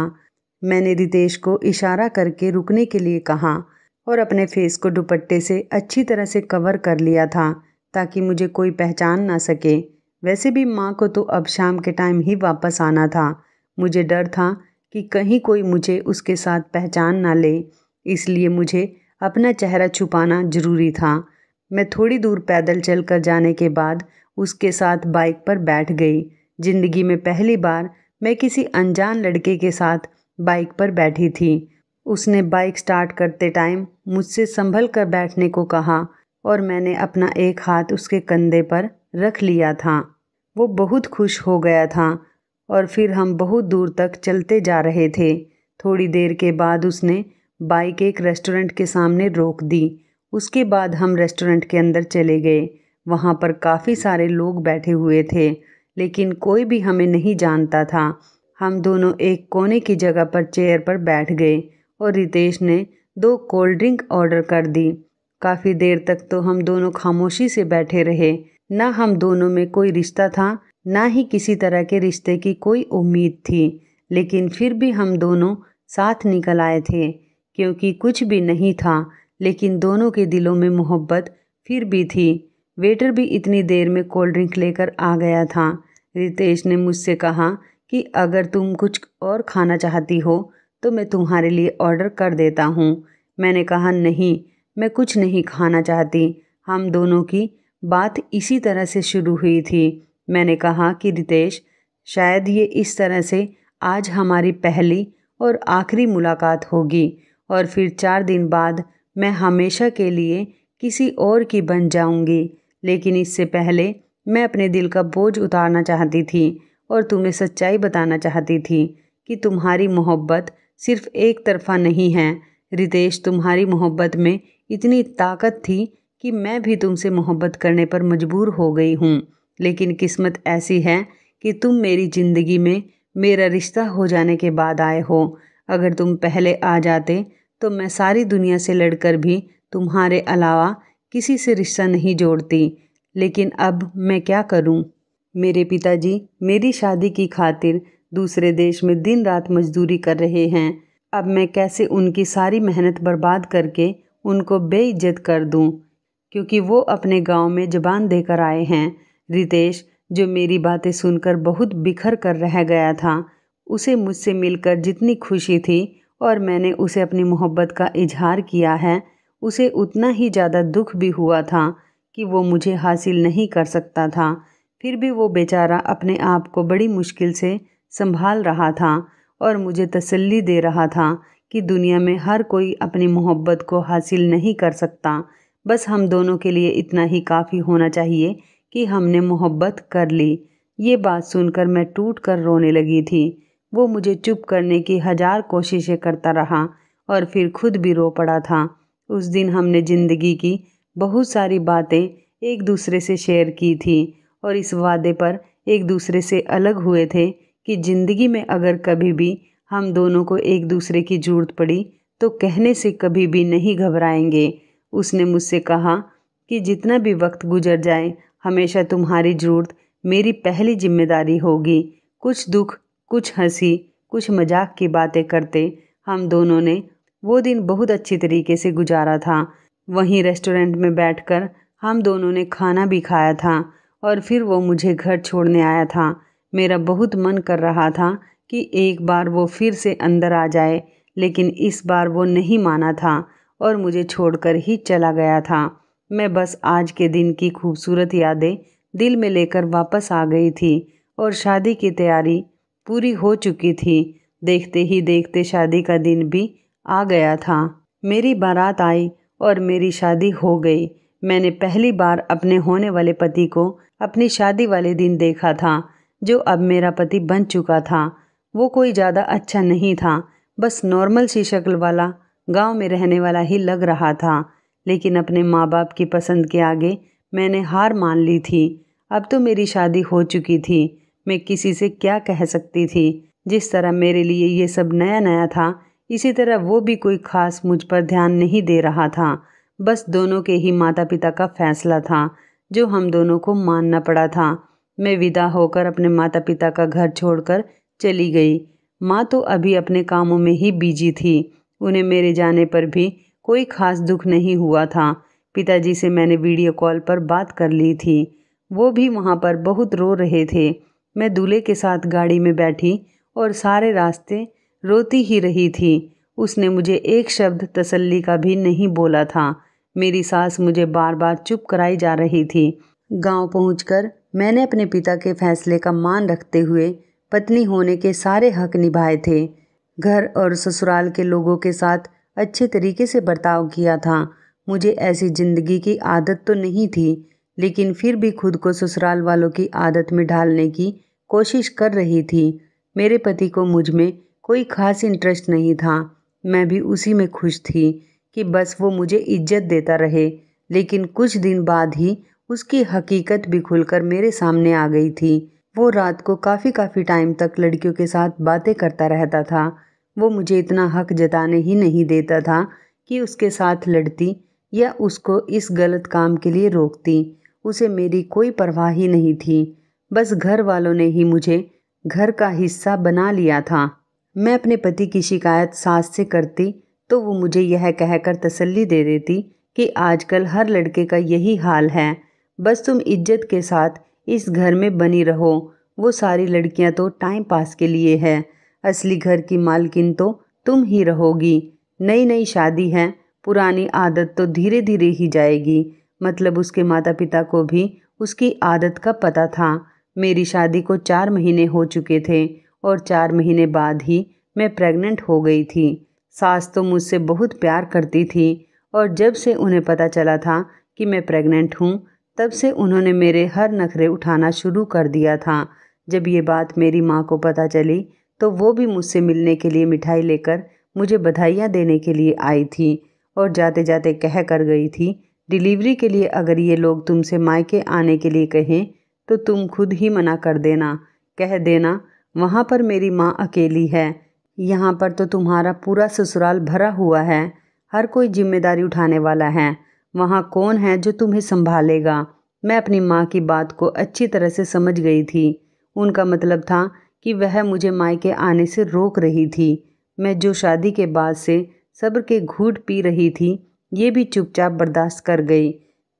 मैंने रितेश को इशारा करके रुकने के लिए कहा और अपने फेस को दुपट्टे से अच्छी तरह से कवर कर लिया था ताकि मुझे कोई पहचान ना सके। वैसे भी माँ को तो अब शाम के टाइम ही वापस आना था। मुझे डर था कि कहीं कोई मुझे उसके साथ पहचान ना ले, इसलिए मुझे अपना चेहरा छुपाना ज़रूरी था। मैं थोड़ी दूर पैदल चलकर जाने के बाद उसके साथ बाइक पर बैठ गई। ज़िंदगी में पहली बार मैं किसी अनजान लड़के के साथ बाइक पर बैठी थी। उसने बाइक स्टार्ट करते टाइम मुझसे संभल कर बैठने को कहा और मैंने अपना एक हाथ उसके कंधे पर रख लिया था। वो बहुत खुश हो गया था और फिर हम बहुत दूर तक चलते जा रहे थे। थोड़ी देर के बाद उसने बाइक एक रेस्टोरेंट के सामने रोक दी। उसके बाद हम रेस्टोरेंट के अंदर चले गए। वहाँ पर काफ़ी सारे लोग बैठे हुए थे, लेकिन कोई भी हमें नहीं जानता था। हम दोनों एक कोने की जगह पर चेयर पर बैठ गए और रितेश ने 2 कोल्ड ड्रिंक ऑर्डर कर दी। काफ़ी देर तक तो हम दोनों खामोशी से बैठे रहे। ना हम दोनों में कोई रिश्ता था, ना ही किसी तरह के रिश्ते की कोई उम्मीद थी, लेकिन फिर भी हम दोनों साथ निकल आए थे क्योंकि कुछ भी नहीं था, लेकिन दोनों के दिलों में मोहब्बत फिर भी थी। वेटर भी इतनी देर में कोल्ड ड्रिंक लेकर आ गया था। रितेश ने मुझसे कहा कि अगर तुम कुछ और खाना चाहती हो तो मैं तुम्हारे लिए ऑर्डर कर देता हूँ। मैंने कहा नहीं, मैं कुछ नहीं खाना चाहती। हम दोनों की बात इसी तरह से शुरू हुई थी। मैंने कहा कि रितेश, शायद ये इस तरह से आज हमारी पहली और आखिरी मुलाकात होगी और फिर 4 दिन बाद मैं हमेशा के लिए किसी और की बन जाऊंगी। लेकिन इससे पहले मैं अपने दिल का बोझ उतारना चाहती थी और तुम्हें सच्चाई बताना चाहती थी कि तुम्हारी मोहब्बत सिर्फ एक तरफा नहीं है। रितेश, तुम्हारी मोहब्बत में इतनी ताकत थी कि मैं भी तुमसे मोहब्बत करने पर मजबूर हो गई हूँ। लेकिन किस्मत ऐसी है कि तुम मेरी ज़िंदगी में मेरा रिश्ता हो जाने के बाद आए हो। अगर तुम पहले आ जाते तो मैं सारी दुनिया से लड़कर भी तुम्हारे अलावा किसी से रिश्ता नहीं जोड़ती। लेकिन अब मैं क्या करूं? मेरे पिताजी मेरी शादी की खातिर दूसरे देश में दिन रात मजदूरी कर रहे हैं। अब मैं कैसे उनकी सारी मेहनत बर्बाद करके उनको बेइज्जत कर दूं? क्योंकि वो अपने गांव में ज़बान देकर आए हैं। रितेश, जो मेरी बातें सुनकर बहुत बिखर कर रह गया था, उसे मुझसे मिलकर जितनी खुशी थी और मैंने उसे अपनी मोहब्बत का इजहार किया है, उसे उतना ही ज़्यादा दुख भी हुआ था कि वो मुझे हासिल नहीं कर सकता था। फिर भी वो बेचारा अपने आप को बड़ी मुश्किल से संभाल रहा था और मुझे तसल्ली दे रहा था कि दुनिया में हर कोई अपनी मोहब्बत को हासिल नहीं कर सकता। बस हम दोनों के लिए इतना ही काफ़ी होना चाहिए कि हमने मोहब्बत कर ली। ये बात सुनकर मैं टूट कर रोने लगी थी। वो मुझे चुप करने की 1000 कोशिशें करता रहा और फिर खुद भी रो पड़ा था। उस दिन हमने ज़िंदगी की बहुत सारी बातें एक दूसरे से शेयर की थी और इस वादे पर एक दूसरे से अलग हुए थे कि ज़िंदगी में अगर कभी भी हम दोनों को एक दूसरे की ज़रूरत पड़ी तो कहने से कभी भी नहीं घबराएंगे। उसने मुझसे कहा कि जितना भी वक्त गुजर जाए, हमेशा तुम्हारी ज़रूरत मेरी पहली जिम्मेदारी होगी। कुछ दुख, कुछ हंसी, कुछ मजाक की बातें करते हम दोनों ने वो दिन बहुत अच्छी तरीके से गुजारा था। वहीं रेस्टोरेंट में बैठकर हम दोनों ने खाना भी खाया था और फिर वो मुझे घर छोड़ने आया था। मेरा बहुत मन कर रहा था कि एक बार वो फिर से अंदर आ जाए, लेकिन इस बार वो नहीं माना था और मुझे छोड़कर ही चला गया था। मैं बस आज के दिन की खूबसूरत यादें दिल में लेकर वापस आ गई थी और शादी की तैयारी पूरी हो चुकी थी। देखते ही देखते शादी का दिन भी आ गया था। मेरी बारात आई और मेरी शादी हो गई। मैंने पहली बार अपने होने वाले पति को अपनी शादी वाले दिन देखा था, जो अब मेरा पति बन चुका था। वो कोई ज़्यादा अच्छा नहीं था, बस नॉर्मल सी शक्ल वाला, गांव में रहने वाला ही लग रहा था। लेकिन अपने माँ बाप की पसंद के आगे मैंने हार मान ली थी। अब तो मेरी शादी हो चुकी थी। मैं किसी से क्या कह सकती थी? जिस तरह मेरे लिए ये सब नया नया था, इसी तरह वो भी कोई ख़ास मुझ पर ध्यान नहीं दे रहा था। बस दोनों के ही माता पिता का फैसला था, जो हम दोनों को मानना पड़ा था। मैं विदा होकर अपने माता पिता का घर छोड़कर चली गई। माँ तो अभी अपने कामों में ही बिजी थी। उन्हें मेरे जाने पर भी कोई ख़ास दुख नहीं हुआ था। पिताजी से मैंने वीडियो कॉल पर बात कर ली थी। वो भी वहाँ पर बहुत रो रहे थे। मैं दूल्हे के साथ गाड़ी में बैठी और सारे रास्ते रोती ही रही थी। उसने मुझे एक शब्द तसल्ली का भी नहीं बोला था। मेरी सास मुझे बार बार चुप कराई जा रही थी। गांव पहुंचकर मैंने अपने पिता के फैसले का मान रखते हुए पत्नी होने के सारे हक निभाए थे। घर और ससुराल के लोगों के साथ अच्छे तरीके से बर्ताव किया था। मुझे ऐसी ज़िंदगी की आदत तो नहीं थी, लेकिन फिर भी खुद को ससुराल वालों की आदत में ढालने की कोशिश कर रही थी। मेरे पति को मुझ में कोई ख़ास इंटरेस्ट नहीं था। मैं भी उसी में खुश थी कि बस वो मुझे इज्जत देता रहे। लेकिन कुछ दिन बाद ही उसकी हकीकत भी खुलकर मेरे सामने आ गई थी। वो रात को काफ़ी टाइम तक लड़कियों के साथ बातें करता रहता था। वो मुझे इतना हक जताने ही नहीं देता था कि उसके साथ लड़ती या उसको इस गलत काम के लिए रोकती। उसे मेरी कोई परवाह ही नहीं थी। बस घर वालों ने ही मुझे घर का हिस्सा बना लिया था। मैं अपने पति की शिकायत सास से करती तो वो मुझे यह कहकर तसल्ली दे देती कि आजकल हर लड़के का यही हाल है, बस तुम इज्जत के साथ इस घर में बनी रहो वो सारी लड़कियां तो टाइम पास के लिए है, असली घर की मालकिन तो तुम ही रहोगी। नई नई शादी है, पुरानी आदत तो धीरे धीरे ही जाएगी। मतलब उसके माता पिता को भी उसकी आदत का पता था। मेरी शादी को 4 महीने हो चुके थे और 4 महीने बाद ही मैं प्रेग्नेंट हो गई थी। सास तो मुझसे बहुत प्यार करती थी और जब से उन्हें पता चला था कि मैं प्रेग्नेंट हूँ, तब से उन्होंने मेरे हर नखरे उठाना शुरू कर दिया था। जब ये बात मेरी माँ को पता चली तो वो भी मुझसे मिलने के लिए मिठाई लेकर मुझे बधाइयाँ देने के लिए आई थी और जाते जाते कह कर गई थी, डिलीवरी के लिए अगर ये लोग तुमसे मायके आने के लिए कहें तो तुम खुद ही मना कर देना। कह देना वहाँ पर मेरी माँ अकेली है, यहाँ पर तो तुम्हारा पूरा ससुराल भरा हुआ है, हर कोई जिम्मेदारी उठाने वाला है। वहाँ कौन है जो तुम्हें संभालेगा। मैं अपनी माँ की बात को अच्छी तरह से समझ गई थी। उनका मतलब था कि वह मुझे मायके आने से रोक रही थी। मैं जो शादी के बाद से सब्र के घूंट पी रही थी, ये भी चुपचाप बर्दाश्त कर गई।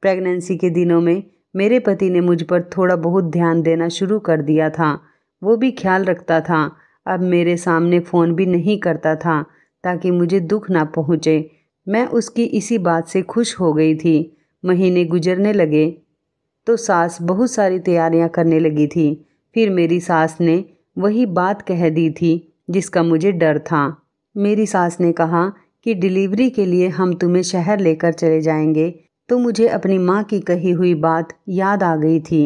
प्रेगनेंसी के दिनों में मेरे पति ने मुझ पर थोड़ा बहुत ध्यान देना शुरू कर दिया था। वो भी ख्याल रखता था। अब मेरे सामने फ़ोन भी नहीं करता था ताकि मुझे दुख ना पहुँचे। मैं उसकी इसी बात से खुश हो गई थी। महीने गुजरने लगे तो सास बहुत सारी तैयारियां करने लगी थी। फिर मेरी सास ने वही बात कह दी थी जिसका मुझे डर था। मेरी सास ने कहा कि डिलीवरी के लिए हम तुम्हें शहर लेकर चले जाएंगे। तो मुझे अपनी माँ की कही हुई बात याद आ गई थी।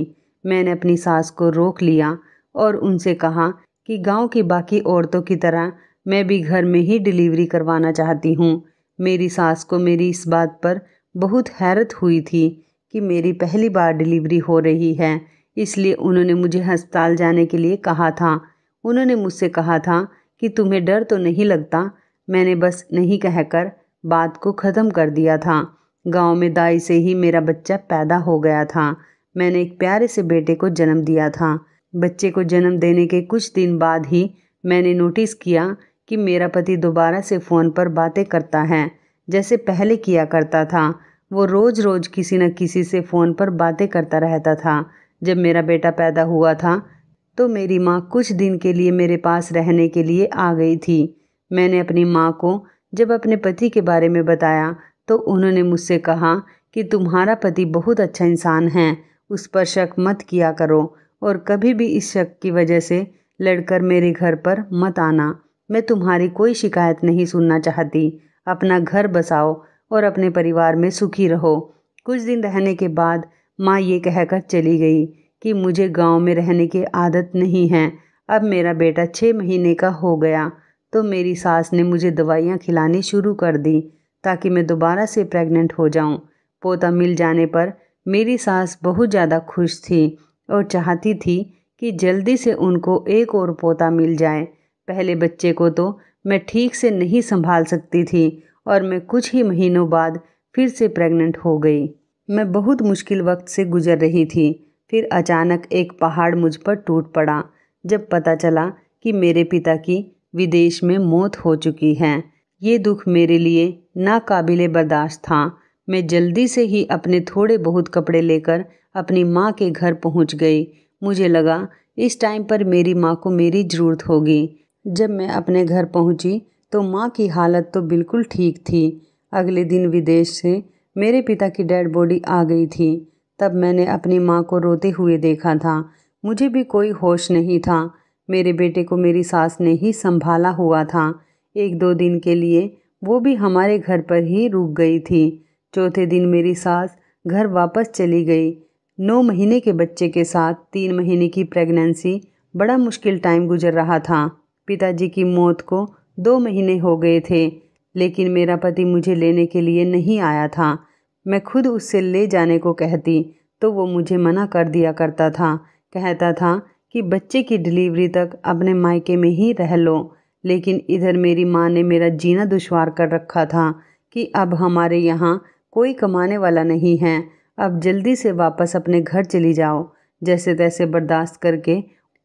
मैंने अपनी सास को रोक लिया और उनसे कहा कि गांव की बाकी औरतों की तरह मैं भी घर में ही डिलीवरी करवाना चाहती हूँ। मेरी सास को मेरी इस बात पर बहुत हैरत हुई थी कि मेरी पहली बार डिलीवरी हो रही है, इसलिए उन्होंने मुझे अस्पताल जाने के लिए कहा था। उन्होंने मुझसे कहा था कि तुम्हें डर तो नहीं लगता। मैंने बस नहीं कहकर बात को ख़त्म कर दिया था। गांव में दाई से ही मेरा बच्चा पैदा हो गया था। मैंने एक प्यारे से बेटे को जन्म दिया था। बच्चे को जन्म देने के कुछ दिन बाद ही मैंने नोटिस किया कि मेरा पति दोबारा से फ़ोन पर बातें करता है, जैसे पहले किया करता था। वो रोज़ रोज़ किसी न किसी से फ़ोन पर बातें करता रहता था। जब मेरा बेटा पैदा हुआ था तो मेरी माँ कुछ दिन के लिए मेरे पास रहने के लिए आ गई थी। मैंने अपनी माँ को जब अपने पति के बारे में बताया तो उन्होंने मुझसे कहा कि तुम्हारा पति बहुत अच्छा इंसान है, उस पर शक मत किया करो और कभी भी इस शक की वजह से लड़कर मेरे घर पर मत आना। मैं तुम्हारी कोई शिकायत नहीं सुनना चाहती। अपना घर बसाओ और अपने परिवार में सुखी रहो। कुछ दिन रहने के बाद माँ ये कहकर चली गई कि मुझे गांव में रहने की आदत नहीं है। अब मेरा बेटा 6 महीने का हो गया तो मेरी सास ने मुझे दवाइयाँ खिलानी शुरू कर दी ताकि मैं दोबारा से प्रेग्नेंट हो जाऊं। पोता मिल जाने पर मेरी सास बहुत ज़्यादा खुश थी और चाहती थी कि जल्दी से उनको एक और पोता मिल जाए। पहले बच्चे को तो मैं ठीक से नहीं संभाल सकती थी और मैं कुछ ही महीनों बाद फिर से प्रेग्नेंट हो गई। मैं बहुत मुश्किल वक्त से गुजर रही थी। फिर अचानक एक पहाड़ मुझ पर टूट पड़ा जब पता चला कि मेरे पिता की विदेश में मौत हो चुकी है। ये दुख मेरे लिए नाकाबिले बर्दाश्त था। मैं जल्दी से ही अपने थोड़े बहुत कपड़े लेकर अपनी माँ के घर पहुँच गई। मुझे लगा इस टाइम पर मेरी माँ को मेरी ज़रूरत होगी। जब मैं अपने घर पहुँची तो माँ की हालत तो बिल्कुल ठीक थी। अगले दिन विदेश से मेरे पिता की डेड बॉडी आ गई थी। तब मैंने अपनी माँ को रोते हुए देखा था। मुझे भी कोई होश नहीं था। मेरे बेटे को मेरी सास ने ही संभाला हुआ था। 1-2 दिन के लिए वो भी हमारे घर पर ही रुक गई थी। चौथे दिन मेरी सास घर वापस चली गई। 9 महीने के बच्चे के साथ 3 महीने की प्रेगनेंसी बड़ा मुश्किल टाइम गुजर रहा था। पिताजी की मौत को 2 महीने हो गए थे, लेकिन मेरा पति मुझे लेने के लिए नहीं आया था। मैं खुद उससे ले जाने को कहती तो वो मुझे मना कर दिया करता था। कहता था कि बच्चे की डिलीवरी तक अपने मायके में ही रह लो। लेकिन इधर मेरी माँ ने मेरा जीना दुश्वार कर रखा था कि अब हमारे यहाँ कोई कमाने वाला नहीं है, अब जल्दी से वापस अपने घर चली जाओ। जैसे तैसे बर्दाश्त करके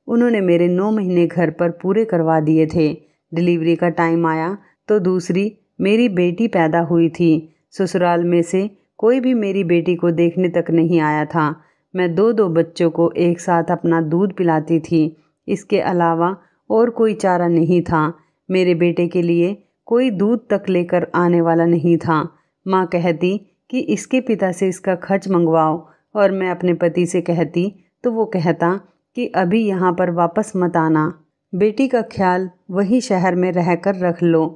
उन्होंने मेरे 9 महीने घर पर पूरे करवा दिए थे। डिलीवरी का टाइम आया तो दूसरी मेरी बेटी पैदा हुई थी। ससुराल में से कोई भी मेरी बेटी को देखने तक नहीं आया था। मैं दो दो बच्चों को एक साथ अपना दूध पिलाती थी। इसके अलावा और कोई चारा नहीं था। मेरे बेटे के लिए कोई दूध तक लेकर आने वाला नहीं था। माँ कहती कि इसके पिता से इसका खर्च मंगवाओ और मैं अपने पति से कहती तो वो कहता कि अभी यहाँ पर वापस मत आना, बेटी का ख्याल वही शहर में रहकर रख लो,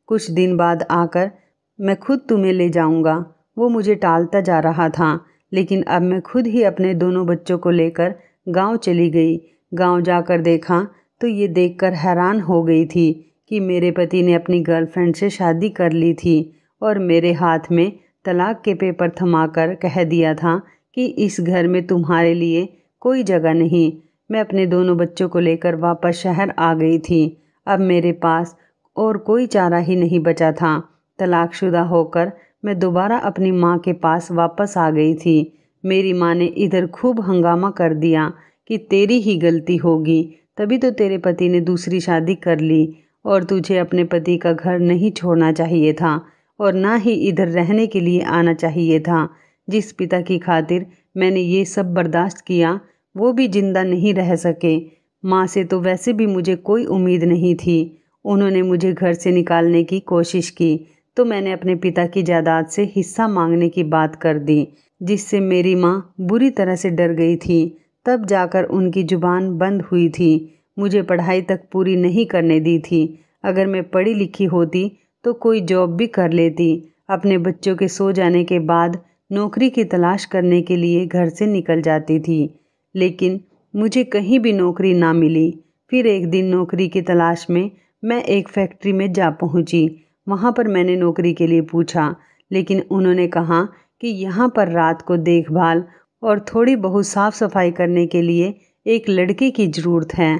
कुछ दिन बाद आकर मैं खुद तुम्हें ले जाऊँगा। वो मुझे टालता जा रहा था, लेकिन अब मैं खुद ही अपने दोनों बच्चों को लेकर गांव चली गई। गांव जाकर देखा तो ये देखकर हैरान हो गई थी कि मेरे पति ने अपनी गर्लफ्रेंड से शादी कर ली थी और मेरे हाथ में तलाक के पेपर थमाकर कह दिया था कि इस घर में तुम्हारे लिए कोई जगह नहीं। मैं अपने दोनों बच्चों को लेकर वापस शहर आ गई थी। अब मेरे पास और कोई चारा ही नहीं बचा था। तलाकशुदा होकर मैं दोबारा अपनी माँ के पास वापस आ गई थी। मेरी माँ ने इधर खूब हंगामा कर दिया कि तेरी ही गलती होगी, तभी तो तेरे पति ने दूसरी शादी कर ली और तुझे अपने पति का घर नहीं छोड़ना चाहिए था और ना ही इधर रहने के लिए आना चाहिए था। जिस पिता की खातिर मैंने ये सब बर्दाश्त किया वो भी जिंदा नहीं रह सके। माँ से तो वैसे भी मुझे कोई उम्मीद नहीं थी। उन्होंने मुझे घर से निकालने की कोशिश की तो मैंने अपने पिता की जायदाद से हिस्सा मांगने की बात कर दी, जिससे मेरी माँ बुरी तरह से डर गई थी। तब जाकर उनकी जुबान बंद हुई थी। मुझे पढ़ाई तक पूरी नहीं करने दी थी। अगर मैं पढ़ी लिखी होती तो कोई जॉब भी कर लेती। अपने बच्चों के सो जाने के बाद नौकरी की तलाश करने के लिए घर से निकल जाती थी, लेकिन मुझे कहीं भी नौकरी ना मिली। फिर एक दिन नौकरी की तलाश में मैं एक फैक्ट्री में जा पहुंची। वहां पर मैंने नौकरी के लिए पूछा, लेकिन उन्होंने कहा कि यहाँ पर रात को देखभाल और थोड़ी बहुत साफ सफाई करने के लिए एक लड़के की ज़रूरत है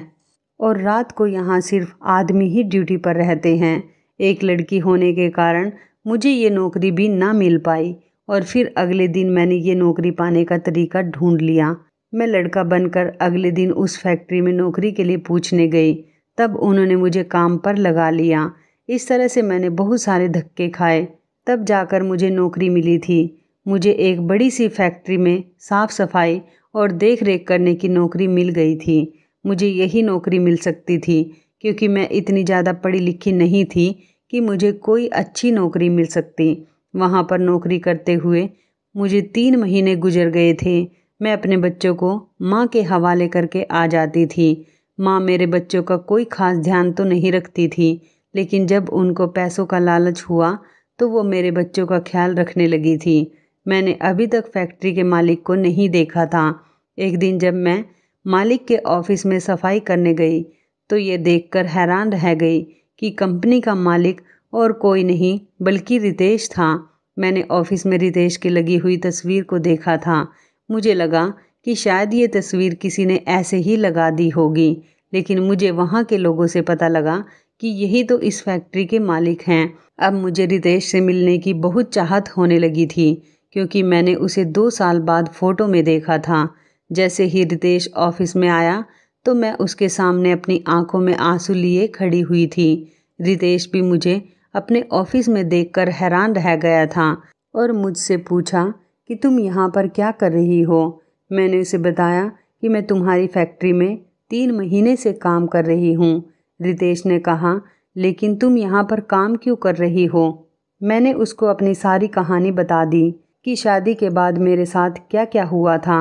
और रात को यहाँ सिर्फ आदमी ही ड्यूटी पर रहते हैं। एक लड़की होने के कारण मुझे ये नौकरी भी ना मिल पाई और फिर अगले दिन मैंने ये नौकरी पाने का तरीका ढूंढ लिया। मैं लड़का बनकर अगले दिन उस फैक्ट्री में नौकरी के लिए पूछने गई। तब उन्होंने मुझे काम पर लगा लिया। इस तरह से मैंने बहुत सारे धक्के खाए, तब जाकर मुझे नौकरी मिली थी। मुझे एक बड़ी सी फैक्ट्री में साफ सफाई और देख रेख करने की नौकरी मिल गई थी। मुझे यही नौकरी मिल सकती थी क्योंकि मैं इतनी ज़्यादा पढ़ी लिखी नहीं थी कि मुझे कोई अच्छी नौकरी मिल सकती। वहाँ पर नौकरी करते हुए मुझे 3 महीने गुजर गए थे। मैं अपने बच्चों को माँ के हवाले करके आ जाती थी। माँ मेरे बच्चों का कोई खास ध्यान तो नहीं रखती थी, लेकिन जब उनको पैसों का लालच हुआ तो वो मेरे बच्चों का ख्याल रखने लगी थी। मैंने अभी तक फैक्ट्री के मालिक को नहीं देखा था। एक दिन जब मैं मालिक के ऑफिस में सफाई करने गई तो ये देखकर हैरान रह गई कि कंपनी का मालिक और कोई नहीं बल्कि रितेश था। मैंने ऑफिस में रितेश की लगी हुई तस्वीर को देखा था। मुझे लगा कि शायद ये तस्वीर किसी ने ऐसे ही लगा दी होगी, लेकिन मुझे वहाँ के लोगों से पता लगा कि यही तो इस फैक्ट्री के मालिक हैं। अब मुझे रितेश से मिलने की बहुत चाहत होने लगी थी क्योंकि मैंने उसे 2 साल बाद फ़ोटो में देखा था। जैसे ही रितेश ऑफिस में आया तो मैं उसके सामने अपनी आंखों में आंसू लिए खड़ी हुई थी। रितेश भी मुझे अपने ऑफिस में देखकर हैरान रह गया था और मुझसे पूछा कि तुम यहाँ पर क्या कर रही हो। मैंने उसे बताया कि मैं तुम्हारी फैक्ट्री में 3 महीने से काम कर रही हूँ। रितेश ने कहा, लेकिन तुम यहाँ पर काम क्यों कर रही हो? मैंने उसको अपनी सारी कहानी बता दी कि शादी के बाद मेरे साथ क्या क्या हुआ था।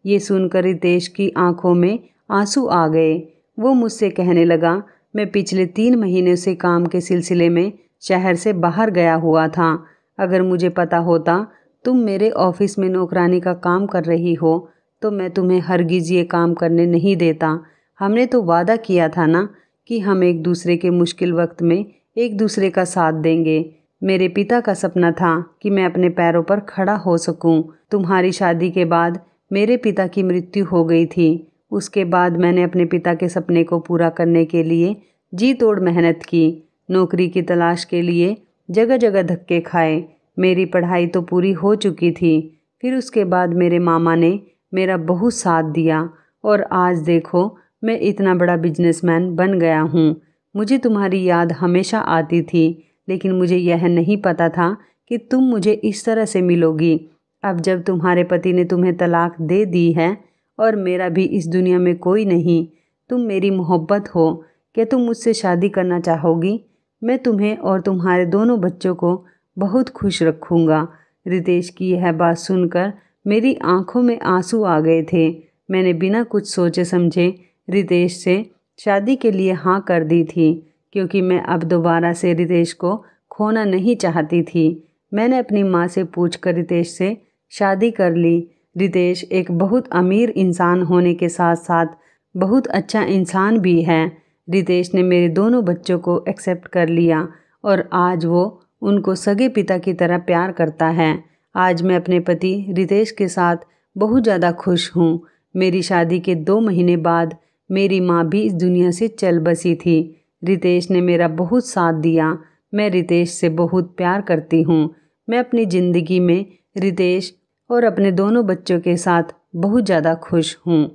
ये सुनकर रितेश की आंखों में आंसू आ गए। वो मुझसे कहने लगा, मैं पिछले 3 महीने से काम के सिलसिले में शहर से बाहर गया हुआ था। अगर मुझे पता होता तुम मेरे ऑफिस में नौकरानी का काम कर रही हो तो मैं तुम्हें हरगिज़ ये काम करने नहीं देता। हमने तो वादा किया था ना कि हम एक दूसरे के मुश्किल वक्त में एक दूसरे का साथ देंगे। मेरे पिता का सपना था कि मैं अपने पैरों पर खड़ा हो सकूं। तुम्हारी शादी के बाद मेरे पिता की मृत्यु हो गई थी। उसके बाद मैंने अपने पिता के सपने को पूरा करने के लिए जी तोड़ मेहनत की। नौकरी की तलाश के लिए जगह जगह धक्के खाए। मेरी पढ़ाई तो पूरी हो चुकी थी। फिर उसके बाद मेरे मामा ने मेरा बहुत साथ दिया और आज देखो मैं इतना बड़ा बिजनेसमैन बन गया हूँ। मुझे तुम्हारी याद हमेशा आती थी, लेकिन मुझे यह नहीं पता था कि तुम मुझे इस तरह से मिलोगी। अब जब तुम्हारे पति ने तुम्हें तलाक दे दी है और मेरा भी इस दुनिया में कोई नहीं, तुम मेरी मोहब्बत हो, क्या तुम मुझसे शादी करना चाहोगी? मैं तुम्हें और तुम्हारे दोनों बच्चों को बहुत खुश रखूँगा। रितेश की यह बात सुनकर मेरी आंखों में आंसू आ गए थे। मैंने बिना कुछ सोचे समझे रितेश से शादी के लिए हाँ कर दी थी, क्योंकि मैं अब दोबारा से रितेश को खोना नहीं चाहती थी। मैंने अपनी माँ से पूछकर रितेश से शादी कर ली। रितेश एक बहुत अमीर इंसान होने के साथ साथ बहुत अच्छा इंसान भी है। रितेश ने मेरे दोनों बच्चों को एक्सेप्ट कर लिया और आज वो उनको सगे पिता की तरह प्यार करता है। आज मैं अपने पति रितेश के साथ बहुत ज़्यादा खुश हूँ। मेरी शादी के 2 महीने बाद मेरी माँ भी इस दुनिया से चल बसी थी। रितेश ने मेरा बहुत साथ दिया। मैं रितेश से बहुत प्यार करती हूँ। मैं अपनी ज़िंदगी में रितेश और अपने दोनों बच्चों के साथ बहुत ज़्यादा खुश हूँ।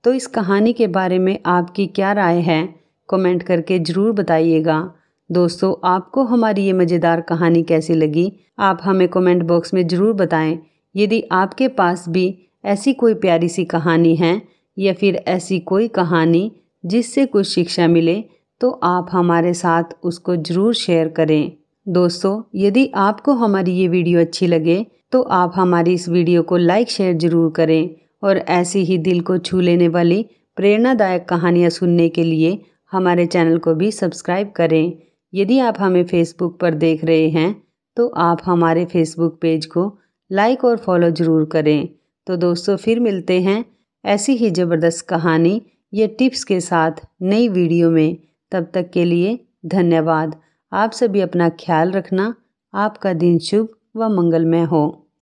तो इस कहानी के बारे में आपकी क्या राय है? कमेंट करके ज़रूर बताइएगा। दोस्तों, आपको हमारी ये मज़ेदार कहानी कैसी लगी? आप हमें कमेंट बॉक्स में ज़रूर बताएं। यदि आपके पास भी ऐसी कोई प्यारी सी कहानी है या फिर ऐसी कोई कहानी जिससे कुछ शिक्षा मिले, तो आप हमारे साथ उसको ज़रूर शेयर करें। दोस्तों, यदि आपको हमारी ये वीडियो अच्छी लगे तो आप हमारी इस वीडियो को लाइक शेयर ज़रूर करें और ऐसी ही दिल को छू लेने वाली प्रेरणादायक कहानियाँ सुनने के लिए हमारे चैनल को भी सब्सक्राइब करें। यदि आप हमें फेसबुक पर देख रहे हैं तो आप हमारे फेसबुक पेज को लाइक और फॉलो ज़रूर करें। तो दोस्तों, फिर मिलते हैं ऐसी ही ज़बरदस्त कहानी या टिप्स के साथ नई वीडियो में। तब तक के लिए धन्यवाद। आप सभी अपना ख्याल रखना। आपका दिन शुभ व मंगलमय हो।